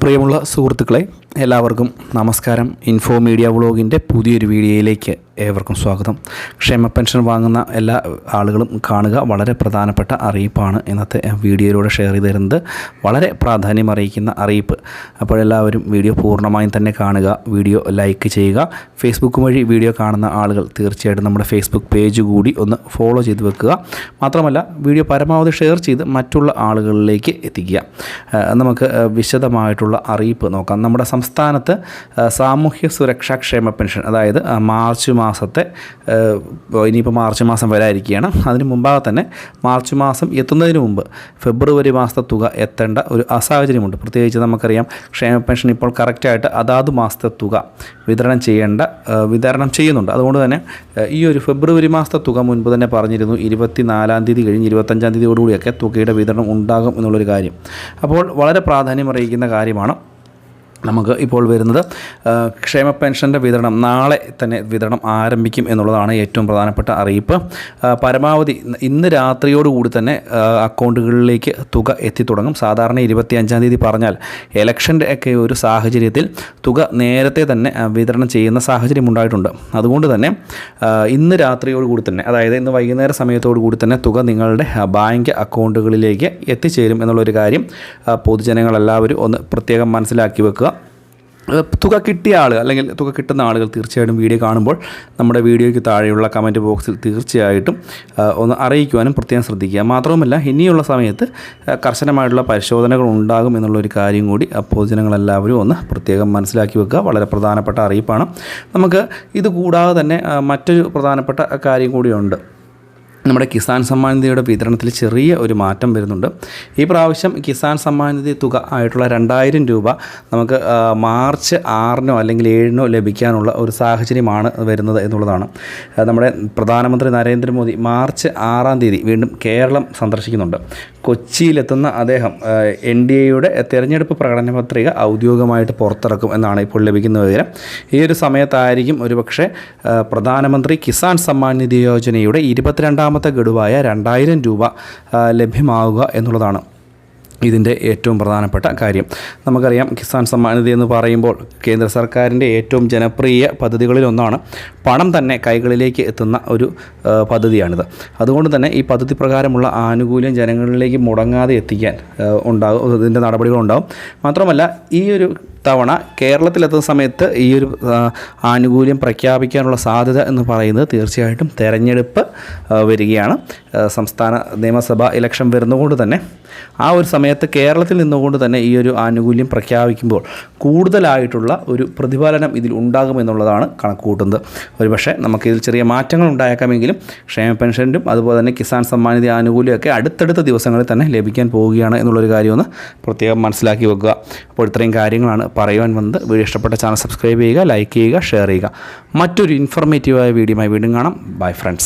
പ്രിയമുള്ള സുഹൃത്തുക്കളെ, എല്ലാവർക്കും നമസ്കാരം. ഇൻഫോ മീഡിയ വ്ളോഗിൻ്റെ പുതിയൊരു വീഡിയോയിലേക്ക് ഏവർക്കും സ്വാഗതം. ക്ഷേമ പെൻഷൻ വാങ്ങുന്ന എല്ലാ ആളുകളും കാണുക. വളരെ പ്രധാനപ്പെട്ട അറിയിപ്പാണ് ഇന്നത്തെ വീഡിയോയിലൂടെ ഷെയർ ചെയ്ത് തരുന്നത്. വളരെ പ്രാധാന്യം അറിയിക്കുന്ന അറിയിപ്പ്. അപ്പോഴെല്ലാവരും വീഡിയോ പൂർണ്ണമായും തന്നെ കാണുക. വീഡിയോ ലൈക്ക് ചെയ്യുക. ഫേസ്ബുക്ക് വഴി വീഡിയോ കാണുന്ന ആളുകൾ തീർച്ചയായിട്ടും നമ്മുടെ ഫേസ്ബുക്ക് പേജ് കൂടി ഒന്ന് ഫോളോ ചെയ്ത് വെക്കുക. മാത്രമല്ല വീഡിയോ പരമാവധി ഷെയർ ചെയ്ത് മറ്റുള്ള ആളുകളിലേക്ക് എത്തിക്കുക. നമുക്ക് വിശദമായിട്ടുള്ള അറിയിപ്പ് നോക്കാം. നമ്മുടെ സംസ്ഥാനത്ത് സാമൂഹ്യ സുരക്ഷാ ക്ഷേമ പെൻഷൻ, അതായത് മാർച്ച് മാസത്തെ, ഇനിയിപ്പോൾ മാർച്ച് മാസം വരാതിരിക്കുകയാണ്, അതിന് മുമ്പാകെ തന്നെ മാർച്ച് മാസം എത്തുന്നതിന് മുമ്പ് ഫെബ്രുവരി മാസത്തെ തുക എത്തേണ്ട ഒരു സാഹചര്യമുണ്ട്. പ്രത്യേകിച്ച് നമുക്കറിയാം ക്ഷേമ പെൻഷൻ ഇപ്പോൾ കറക്റ്റായിട്ട് അതാത് മാസത്തെ തുക വിതരണം ചെയ്യുന്നുണ്ട്. അതുകൊണ്ട് തന്നെ ഈ ഒരു ഫെബ്രുവരി മാസത്തെ തുക മുൻപ് തന്നെ പറഞ്ഞിരുന്നു. 24-ാം തീയതി കഴിഞ്ഞ് 25-ാം തീയതിയോടുകൂടിയൊക്കെ തുകയുടെ വിതരണം ഉണ്ടാകും എന്നുള്ളൊരു കാര്യം. അപ്പോൾ വളരെ പ്രാധാന്യം അറിയിക്കുന്ന കാര്യമാണ്. നമുക്ക് ഇപ്പോൾ വരുന്നത് ക്ഷേമ പെൻഷൻ്റെ വിതരണം നാളെ തന്നെ വിതരണം ആരംഭിക്കും എന്നുള്ളതാണ് ഏറ്റവും പ്രധാനപ്പെട്ട അറിയിപ്പ്. പരമാവധി ഇന്ന് രാത്രിയോടുകൂടി തന്നെ അക്കൗണ്ടുകളിലേക്ക് തുക എത്തിത്തുടങ്ങും. സാധാരണ 25-ാം തീയതി പറഞ്ഞാൽ ഇലക്ഷൻ്റെ ഒക്കെ ഒരു സാഹചര്യത്തിൽ തുക നേരത്തെ തന്നെ വിതരണം ചെയ്യുന്ന സാഹചര്യം ഉണ്ടായിട്ടുണ്ട്. അതുകൊണ്ട് തന്നെ ഇന്ന് രാത്രിയോടുകൂടി തന്നെ, അതായത് ഇന്ന് വൈകുന്നേര സമയത്തോടു കൂടി തന്നെ തുക നിങ്ങളുടെ ബാങ്ക് അക്കൗണ്ടുകളിലേക്ക് എത്തിച്ചേരും എന്നുള്ളൊരു കാര്യം പൊതുജനങ്ങളെല്ലാവരും ഒന്ന് പ്രത്യേകം മനസ്സിലാക്കി വെക്കുക. തുക കിട്ടിയ ആൾ അല്ലെങ്കിൽ തുക കിട്ടുന്ന ആളുകൾ തീർച്ചയായിട്ടും വീഡിയോ കാണുമ്പോൾ നമ്മുടെ വീഡിയോയ്ക്ക് താഴെയുള്ള കമൻറ്റ് ബോക്സിൽ തീർച്ചയായിട്ടും ഒന്ന് അറിയിക്കുവാനും പ്രത്യേകം ശ്രദ്ധിക്കുക. മാത്രവുമല്ല ഇനിയുള്ള സമയത്ത് കർശനമായിട്ടുള്ള പരിശോധനകൾ ഉണ്ടാകും എന്നുള്ളൊരു കാര്യം കൂടി പൊതുജനങ്ങളെല്ലാവരും ഒന്ന് പ്രത്യേകം മനസ്സിലാക്കി വെക്കുക. വളരെ പ്രധാനപ്പെട്ട അറിയിപ്പാണ്. നമുക്ക് ഇത് കൂടാതെ തന്നെ മറ്റൊരു പ്രധാനപ്പെട്ട കാര്യം കൂടിയുണ്ട്. നമ്മുടെ കിസാൻ സമ്മാൻ നിധിയുടെ വിതരണത്തിൽ ചെറിയ ഒരു മാറ്റം വരുന്നുണ്ട്. ഈ പ്രാവശ്യം കിസാൻ സമ്മാൻ നിധി തുക ആയിട്ടുള്ള 2000 രൂപ നമുക്ക് മാർച്ച് 6-നോ അല്ലെങ്കിൽ 7-നോ ലഭിക്കാനുള്ള ഒരു സാഹചര്യമാണ് വരുന്നത് എന്നുള്ളതാണ്. നമ്മുടെ പ്രധാനമന്ത്രി നരേന്ദ്രമോദി മാർച്ച് 6-ാം തീയതി വീണ്ടും കേരളം സന്ദർശിക്കുന്നുണ്ട്. കൊച്ചിയിലെത്തുന്ന അദ്ദേഹം NDAയുടെ തെരഞ്ഞെടുപ്പ് പ്രകടന പത്രിക ഔദ്യോഗികമായിട്ട് പുറത്തിറക്കും എന്നാണ് ഇപ്പോൾ ലഭിക്കുന്ന വിവരം. ഈ ഒരു സമയത്തായിരിക്കും ഒരുപക്ഷെ പ്രധാനമന്ത്രി കിസാൻ സമ്മാൻ നിധി യോജനയുടെ 22-ാമത്തെ ഗഡുവായ 2000 രൂപ ലഭ്യമാവുക എന്നുള്ളതാണ് ഇതിൻ്റെ ഏറ്റവും പ്രധാനപ്പെട്ട കാര്യം. നമുക്കറിയാം കിസാൻ സമ്മാൻ നിധി എന്ന് പറയുമ്പോൾ കേന്ദ്ര സർക്കാരിൻ്റെ ഏറ്റവും ജനപ്രിയ പദ്ധതികളിലൊന്നാണ്. പണം തന്നെ കൈകളിലേക്ക് എത്തുന്ന ഒരു പദ്ധതിയാണിത്. അതുകൊണ്ട് തന്നെ ഈ പദ്ധതി പ്രകാരമുള്ള ആനുകൂല്യം ജനങ്ങളിലേക്ക് മുടങ്ങാതെ എത്തിക്കാൻ ഇതിൻ്റെ നടപടികളുണ്ടാകും. മാത്രമല്ല ഈ ഒരു തവണ കേരളത്തിലെത്തുന്ന സമയത്ത് ഈ ഒരു ആനുകൂല്യം പ്രഖ്യാപിക്കാനുള്ള സാധ്യത എന്ന് പറയുന്നത് തീർച്ചയായിട്ടും തെരഞ്ഞെടുപ്പ് വരികയാണ്. സംസ്ഥാന നിയമസഭാ ഇലക്ഷൻ വരുന്നതുകൊണ്ട് തന്നെ ആ ഒരു സമയത്ത് കേരളത്തിൽ നിന്നുകൊണ്ട് തന്നെ ഈ ഒരു ആനുകൂല്യം പ്രഖ്യാപിക്കുമ്പോൾ കൂടുതലായിട്ടുള്ള ഒരു പ്രതിഫലനം ഇതിൽ ഉണ്ടാകുമെന്നുള്ളതാണ് കണക്കുകൂട്ടുന്നത്. ഒരുപക്ഷെ നമുക്കിതിൽ ചെറിയ മാറ്റങ്ങൾ ഉണ്ടായേക്കാമെങ്കിലും ക്ഷേമ പെൻഷനും അതുപോലെ തന്നെ കിസാൻ സമ്മാൻ നിധി ആനുകൂല്യമൊക്കെ അടുത്തടുത്ത ദിവസങ്ങളിൽ തന്നെ ലഭിക്കാൻ പോവുകയാണ് എന്നുള്ളൊരു കാര്യമൊന്ന് പ്രത്യേകം മനസ്സിലാക്കി വെക്കുക. അപ്പോൾ ഇത്രയും കാര്യങ്ങളാണ് പറയുവാൻ വന്നത്. വീഡിയോ ഇഷ്ടപ്പെട്ട ചാനൽ സബ്സ്ക്രൈബ് ചെയ്യുക, ലൈക്ക് ചെയ്യുക, ഷെയർ ചെയ്യുക. മറ്റൊരു ഇൻഫോർമേറ്റീവായ വീഡിയോയുമായി വീണ്ടും കാണാം. Bye friends.